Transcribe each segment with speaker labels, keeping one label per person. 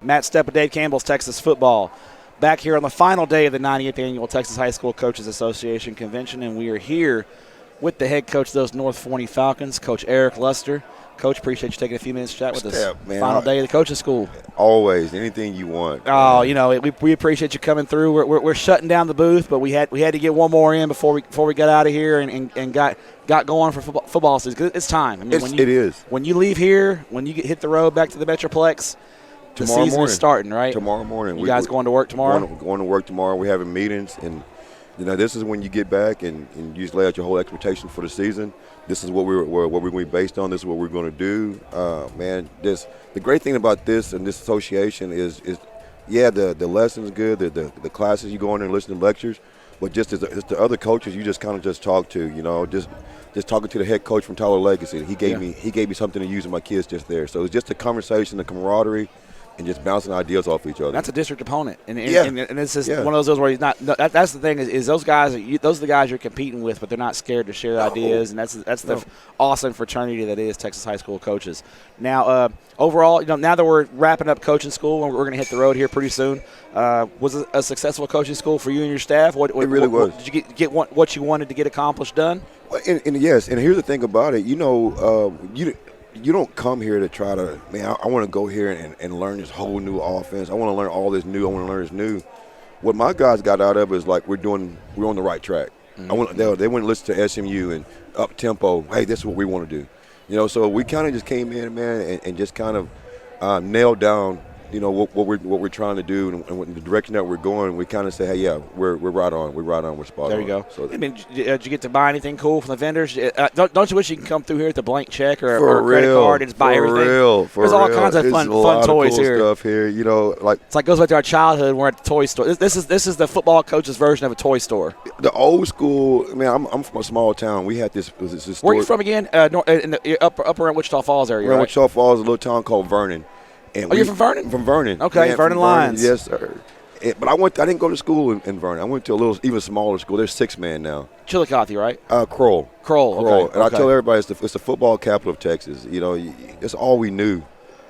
Speaker 1: Matt Stepp with Dave Campbell's Texas Football. Back here on the final day of the 98th Annual Texas High School Coaches Association Convention, and we are here with the head coach of those North Forney Falcons, Coach Eric Luster. Coach, appreciate you taking a few minutes to chat with us.
Speaker 2: Man,
Speaker 1: final day of the coaches' school.
Speaker 2: Always, anything you want.
Speaker 1: Oh, we appreciate you coming through. We're shutting down the booth, but we had to get one more in before we got out of here and got going for football season. 'Cause it's time. I mean,
Speaker 2: it is.
Speaker 1: When you leave here, when you hit the road back to the Metroplex, the season is starting, right?
Speaker 2: Tomorrow morning.
Speaker 1: You guys going to work tomorrow?
Speaker 2: Going to work tomorrow. We're having meetings, and this is when you get back and you just lay out your whole expectation for the season. This is what we're going to be based on. This is what we're going to do. Man, the great thing about this and this association is the lessons good, the classes you go in there and listen to lectures, but just as the other coaches you just kind of just talk to, just talking to the head coach from Tyler Legacy. He gave me something to use with my kids just there. So it's just a conversation, the camaraderie, and just bouncing ideas off each other.
Speaker 1: That's a district opponent, and it's just one of those where he's not. That's the thing is those guys. Those are the guys you're competing with, but they're not scared to share ideas, and that's the awesome fraternity that is Texas high school coaches. Now, overall, now that we're wrapping up coaching school and we're going to hit the road here pretty soon, was it a successful coaching school for you and your staff? It
Speaker 2: really was.
Speaker 1: Did you get what you wanted to get accomplished done?
Speaker 2: Well, and yes, and here's the thing about it. You don't come here to try to, I want to go here and learn this whole new offense. I want to learn all this new. I want to learn this new. What my guys got out of it is like we're on the right track. Mm-hmm. They went and listened to SMU and up tempo. Hey, this is what we want to do. So we kind of just came in, man, and just kind of nailed down, what we're trying to do and the direction that we're going. We kind of say, hey, yeah, we're right on. We're spot on.
Speaker 1: There you go.
Speaker 2: So,
Speaker 1: did you get to buy anything cool from the vendors? Don't you wish you could come through here with a blank check or a credit card and just buy everything?
Speaker 2: There's
Speaker 1: all kinds of fun toys
Speaker 2: cool
Speaker 1: here.
Speaker 2: Stuff here,
Speaker 1: it's like goes back to our childhood. We're at the toy store. This is the football coach's version of a toy store.
Speaker 2: The old school. I'm from a small town. We had this store.
Speaker 1: Where are you from again? In the up around Wichita Falls area.
Speaker 2: Around
Speaker 1: right?
Speaker 2: Wichita Falls, a little town called Vernon.
Speaker 1: You're from Vernon?
Speaker 2: From Vernon.
Speaker 1: Okay,
Speaker 2: yeah,
Speaker 1: Vernon Lions.
Speaker 2: Yes, sir. But I didn't go to school in Vernon. I went to a little, even smaller school. There's 6 man now.
Speaker 1: Chillicothe, right?
Speaker 2: Kroll.
Speaker 1: Okay.
Speaker 2: And I tell everybody it's the football capital of Texas. That's all we knew.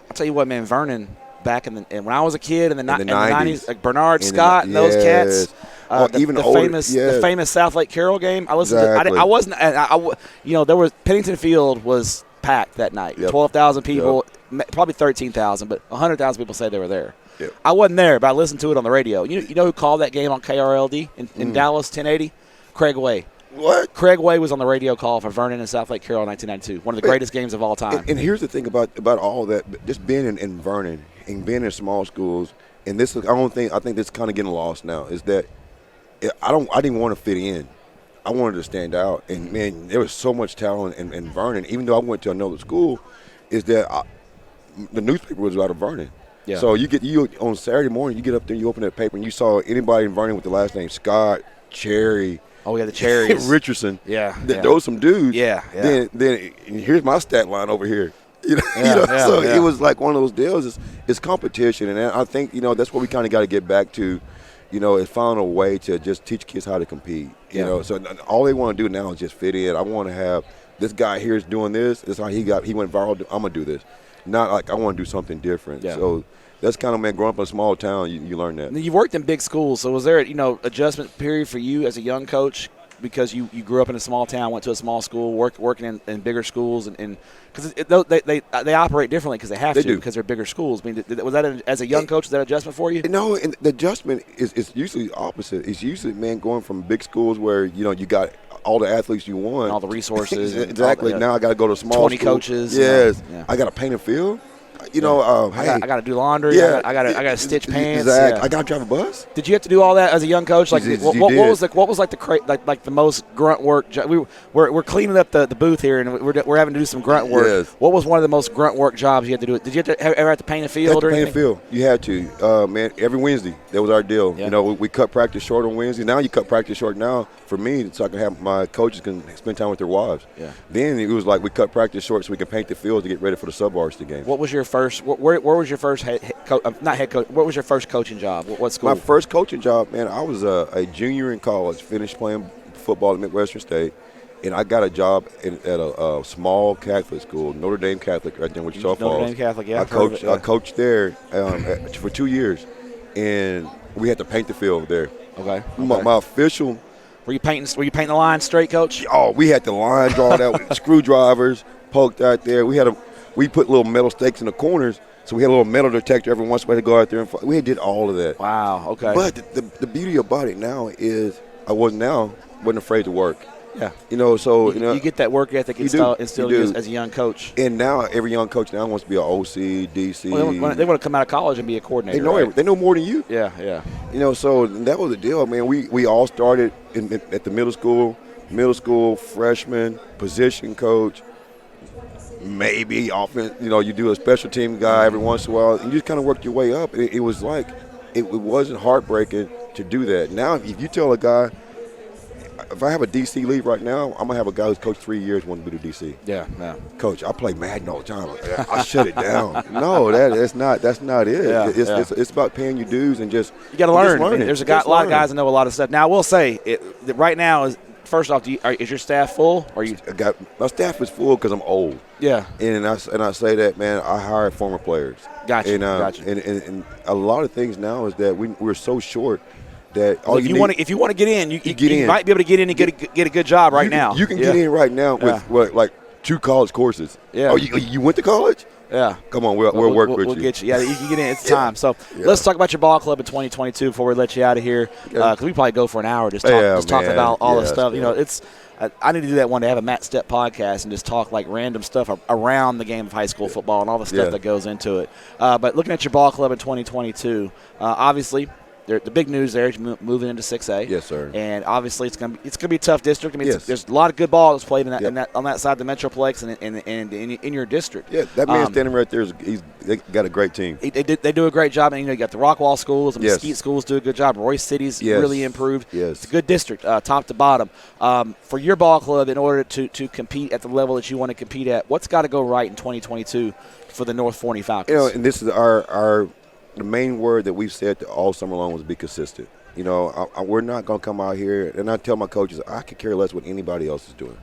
Speaker 1: I'll tell you what, man, Vernon, back when I was a kid in the 90s, like Bernard Scott and those cats. The famous South Lake Carroll game. I listened to. I wasn't. There was Pennington Field was packed that night. Yep. 12,000 people, probably 13,000, but 100,000 people say they were there.
Speaker 2: Yep.
Speaker 1: I wasn't there, but I listened to it on the radio. You know who called that game on KRLD in Dallas, 1080? Craig Way.
Speaker 2: What?
Speaker 1: Craig Way was on the radio call for Vernon and South Lake Carroll in 1992. One of the greatest games of all time.
Speaker 2: And here's the thing about all that, just being in Vernon and being in small schools, and this is I think this is kind of getting lost now, is that I didn't want to fit in. I wanted to stand out, and man, there was so much talent in Vernon. Even though I went to another school, is that the newspaper was out of Vernon.
Speaker 1: Yeah.
Speaker 2: So you on Saturday morning, you get up there, you open that paper, and you saw anybody in Vernon with the last name Scott, Cherry.
Speaker 1: Oh yeah, the Cherries.
Speaker 2: Richardson.
Speaker 1: Yeah.
Speaker 2: Those some dudes.
Speaker 1: Yeah.
Speaker 2: Then here's my stat line over here. It was like one of those deals. It's competition, and I think that's what we kind of got to get back to. Is find a way to just teach kids how to compete. So all they want to do now is just fit in. I want to have this guy here is doing this. This is how he went viral. I'm gonna do this. Not like I want to do something different.
Speaker 1: Yeah.
Speaker 2: So that's kind of, growing up in a small town, you learn that.
Speaker 1: You've worked in big schools, so was there adjustment period for you as a young coach because you grew up in a small town, went to a small school, working in bigger schools, and because they operate differently because they have to because they're bigger schools. I mean, was that as a young coach, was that adjustment for you?
Speaker 2: No, and the adjustment is usually opposite. It's usually going from big schools where you got all the athletes you want,
Speaker 1: all the resources.
Speaker 2: Exactly. Now I got to go to small
Speaker 1: 20
Speaker 2: school.
Speaker 1: coaches.
Speaker 2: Yes.
Speaker 1: Yeah.
Speaker 2: I got to paint a field.
Speaker 1: I got to do laundry.
Speaker 2: Yeah.
Speaker 1: I got to stitch pants.
Speaker 2: Exactly.
Speaker 1: Yeah.
Speaker 2: I got to drive a bus.
Speaker 1: Did you have to do all that as a young coach? Like, what was the most grunt work? We're cleaning up the booth here, and we're having to do some grunt work.
Speaker 2: Yes.
Speaker 1: What was one of the most grunt work jobs you had to do? Did you ever have to paint a field or anything?
Speaker 2: Paint a field. You had to. Man, every Wednesday that was our deal.
Speaker 1: Yeah.
Speaker 2: We cut practice short on Wednesday. Now you cut practice short now for me, so I can have my coaches can spend time with their wives.
Speaker 1: Yeah.
Speaker 2: Then it was like we cut practice short so we can paint the field to get ready for the sub-varsity game.
Speaker 1: What was your first? Where was your first not head coach? What was your first coaching job? What school?
Speaker 2: My first coaching job, man, I was a junior in college. Finished playing football at Midwestern State, and I got a job at a small Catholic school, Notre Dame Catholic, right there in Wichita Falls.
Speaker 1: Notre Dame Catholic, yeah.
Speaker 2: I coached there for 2 years, and we had to paint the field there.
Speaker 1: Okay.
Speaker 2: My official.
Speaker 1: Were you painting the line straight, Coach?
Speaker 2: Oh, we had the line drawn out with screwdrivers poked out there. We put little metal stakes in the corners, so we had a little metal detector every once in a while to go out there and fight. We did all of that.
Speaker 1: Wow. Okay.
Speaker 2: But the beauty about it now is I wasn't afraid to work.
Speaker 1: Yeah.
Speaker 2: So
Speaker 1: you get that work ethic instilled as a young coach.
Speaker 2: And now every young coach now wants to be an OC, DC.
Speaker 1: Well, they want to come out of college and be a coordinator.
Speaker 2: They know more than you.
Speaker 1: Yeah.
Speaker 2: So that was the deal, man. We all started at the middle school, freshman, position coach, maybe offense. You do a special team guy every once in a while, and you just kind of worked your way up. It was like it wasn't heartbreaking to do that. Now, if you tell a guy, if I have a DC leave right now, I'm gonna have a guy who's coached 3 years want to be the DC.
Speaker 1: Yeah.
Speaker 2: Coach, I play Madden all the time. I shut it down. No, that's not it.
Speaker 1: Yeah,
Speaker 2: it's about paying your dues and just
Speaker 1: you got to learn. There's a lot of guys that know a lot of stuff. Now, I will say, right now first off, is your staff full? Or
Speaker 2: my staff is full because I'm old.
Speaker 1: Yeah.
Speaker 2: And I say that, man. I hire former players.
Speaker 1: Gotcha.
Speaker 2: And a lot of things now is that we're so short. That
Speaker 1: if you want to get in, you might be able to get in and get a good job now.
Speaker 2: You can get in right now with like 2 college courses.
Speaker 1: Yeah.
Speaker 2: Oh, you went to college?
Speaker 1: Yeah.
Speaker 2: Come on, we'll work with you.
Speaker 1: We'll get you. Yeah, you can get in. It's time. So let's talk about your ball club in 2022 before we let you out of here. Because we probably go for an hour just talking about all this stuff. It's. I need to do that one day, have a Matt Stepp podcast and just talk like random stuff around the game of high school football and all the stuff that goes into it. But looking at your ball club in 2022, obviously – the big news there is moving into 6A.
Speaker 2: Yes, sir.
Speaker 1: And obviously it's gonna be a tough district. I mean, there's a lot of good ball that's played on that side of the Metroplex and in your district.
Speaker 2: Yeah, that man standing right there they got a great team.
Speaker 1: They do a great job. And you got the Rockwall schools, the Mesquite schools do a good job. Royce City's really improved.
Speaker 2: Yes.
Speaker 1: It's a good district, top to bottom. For your ball club, in order to compete at the level that you want to compete at, what's got to go right in 2022 for the North Forney Falcons?
Speaker 2: And this is the main word that we've said all summer long was be consistent. We're not going to come out here, and I tell my coaches, I could care less what anybody else is doing.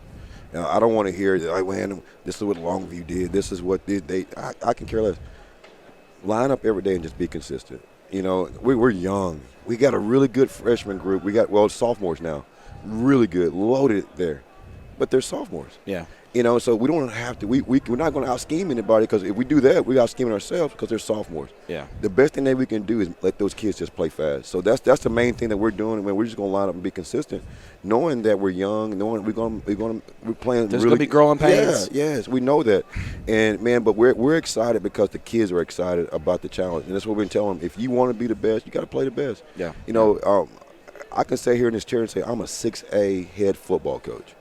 Speaker 2: Now, I don't want to hear, man, this is what Longview did, this is what they I can care less. Line up every day and just be consistent. We're young. We got a really good freshman group. We got, sophomores now. Really good, loaded there. But they're sophomores.
Speaker 1: Yeah.
Speaker 2: So we don't have to. We're not going to out-scheme anybody because if we do that, we're out-scheming ourselves because they're sophomores.
Speaker 1: Yeah.
Speaker 2: The best thing that we can do is let those kids just play fast. So that's the main thing that we're doing. I mean, we're just going to line up and be consistent, knowing that we're young, knowing we're playing.
Speaker 1: There's going to be growing pains.
Speaker 2: Yes, we know that, and man, but we're excited because the kids are excited about the challenge, and that's what we've been telling them. If you want to be the best, you got to play the best.
Speaker 1: Yeah.
Speaker 2: I can sit here in this chair and say I'm a 6A head football coach.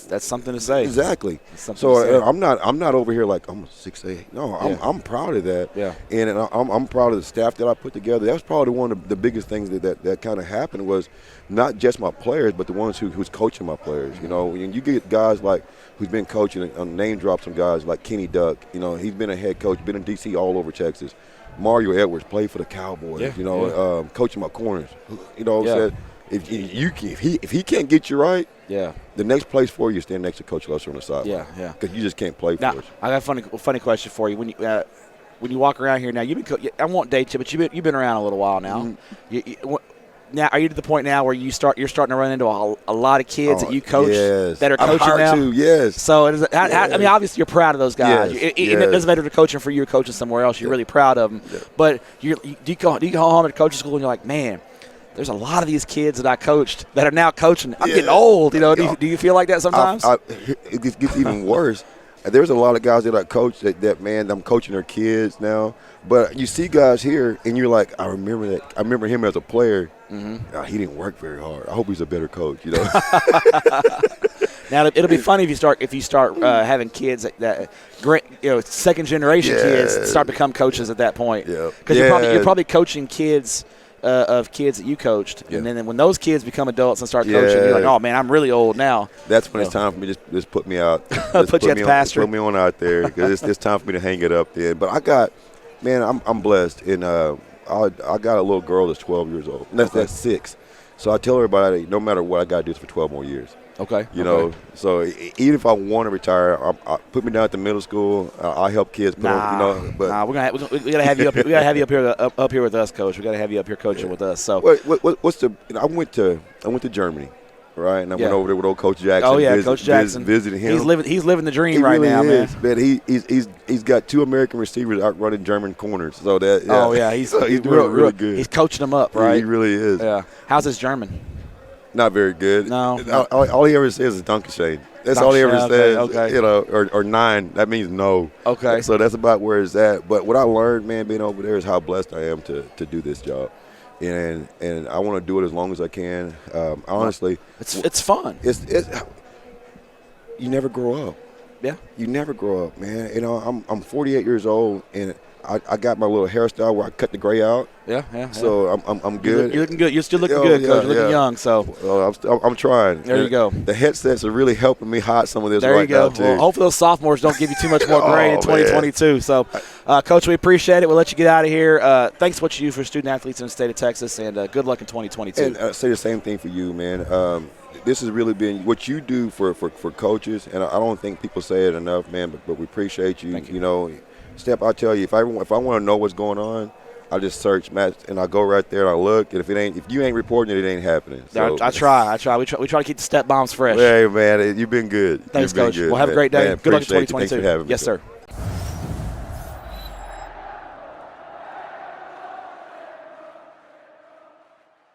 Speaker 1: That's something to say.
Speaker 2: Exactly. I'm not over here like I'm a 6A. No, I'm proud of that.
Speaker 1: Yeah.
Speaker 2: And I'm proud of the staff that I put together. That's probably one of the biggest things that kind of happened was not just my players, but the ones who's coaching my players. And you get guys like who's been coaching and name drop some guys like Kenny Duck. He's been a head coach, been in DC all over Texas. Mario Edwards played for the Cowboys. Coaching my corners. Said if he can't get you right.
Speaker 1: Yeah.
Speaker 2: The next place for you is stand next to Coach Lusser on the sideline.
Speaker 1: Yeah.
Speaker 2: Because you just can't play for us.
Speaker 1: I got a funny question for you. When you walk around here now, I won't date you, but you've been around a little while now. Mm-hmm. Now, are you to the point now where you're starting to run into a lot of kids that you coach that are coaching now?
Speaker 2: Yes.
Speaker 1: So I mean, obviously you're proud of those guys. Yes. It doesn't matter if they're coaching for you or coaching somewhere else. You're really proud of them. Yeah. But do you go home to coaching school and you're like, man, there's a lot of these kids that I coached that are now coaching. I'm getting old. Do you feel like that sometimes?
Speaker 2: It gets even worse. There's a lot of guys that I coach that man, I'm coaching their kids now. But you see guys here, and you're like, I remember that. I remember him as a player. Mm-hmm. He didn't work very hard. I hope he's a better coach.
Speaker 1: Now it'll be funny if you start having kids that great, second generation kids start to become coaches at that point. Because you're probably coaching kids. Of kids that you coached, and then when those kids become adults and start coaching, you're like, oh man, I'm really old now.
Speaker 2: That's when it's time for me to just put me out.
Speaker 1: Put you at the pasture.
Speaker 2: Put me on out there because it's time for me to hang it up then. But I'm blessed, and I got a little girl that's 12 years old. That's 6. So I tell everybody, no matter what, I got to do this for 12 more years.
Speaker 1: Okay.
Speaker 2: You know, so even if I want to retire, I put me down at the middle school. I help kids put on, you know. But
Speaker 1: we gotta have you up. We gotta have you up here with us, Coach. We gotta have you up here coaching with us. So
Speaker 2: what's the? I went to Germany, right? And I went over there with old Coach Jackson.
Speaker 1: Oh yeah, Coach Jackson.
Speaker 2: Visiting him.
Speaker 1: He's living the dream
Speaker 2: he
Speaker 1: right
Speaker 2: really
Speaker 1: now,
Speaker 2: is,
Speaker 1: man.
Speaker 2: He's got 2 American receivers out running German corners. So that
Speaker 1: he's
Speaker 2: doing really good.
Speaker 1: He's coaching them up, right?
Speaker 2: He really is.
Speaker 1: Yeah. How's his German?
Speaker 2: Not very good.
Speaker 1: No.
Speaker 2: All he ever says is Dankeschön. That's all he ever says.
Speaker 1: Okay.
Speaker 2: You know, or 9. That means no.
Speaker 1: Okay.
Speaker 2: So that's about where it's at. But what I learned, man, being over there is how blessed I am to do this job. And I want to do it as long as I can. Honestly,
Speaker 1: it's fun.
Speaker 2: It's you never grow up.
Speaker 1: Yeah.
Speaker 2: You never grow up, man. You know, I'm 48 years old, and I got my little hairstyle where I cut the gray out.
Speaker 1: Yeah.
Speaker 2: So I'm good.
Speaker 1: You're looking good. You're still looking good, Coach. You're looking young. So
Speaker 2: I'm trying.
Speaker 1: There you go.
Speaker 2: The headsets are really helping me hide some of this
Speaker 1: there
Speaker 2: right
Speaker 1: you go.
Speaker 2: now too.
Speaker 1: Well, hopefully those sophomores don't give you too much more grade in 2022. So, Coach, we appreciate it. We'll let you get out of here. Thanks for what you do for student athletes in the state of Texas, and good luck in 2022.
Speaker 2: And I say the same thing for you, man. This has really been what you do for coaches, and I don't think people say it enough, man. But we appreciate you.
Speaker 1: Thank you.
Speaker 2: You know, Step, I'll tell you, if I want to know what's going on, I just search Matt, and I go right there and I look, and if you ain't reporting it, it ain't happening. So,
Speaker 1: I try. We try to keep the step bombs fresh.
Speaker 2: Hey, man, you've been good.
Speaker 1: Thanks,
Speaker 2: Coach.
Speaker 1: Well, have a great day.
Speaker 2: Man,
Speaker 1: good luck in 2022.
Speaker 2: Thanks for having me.
Speaker 1: Yes, sir.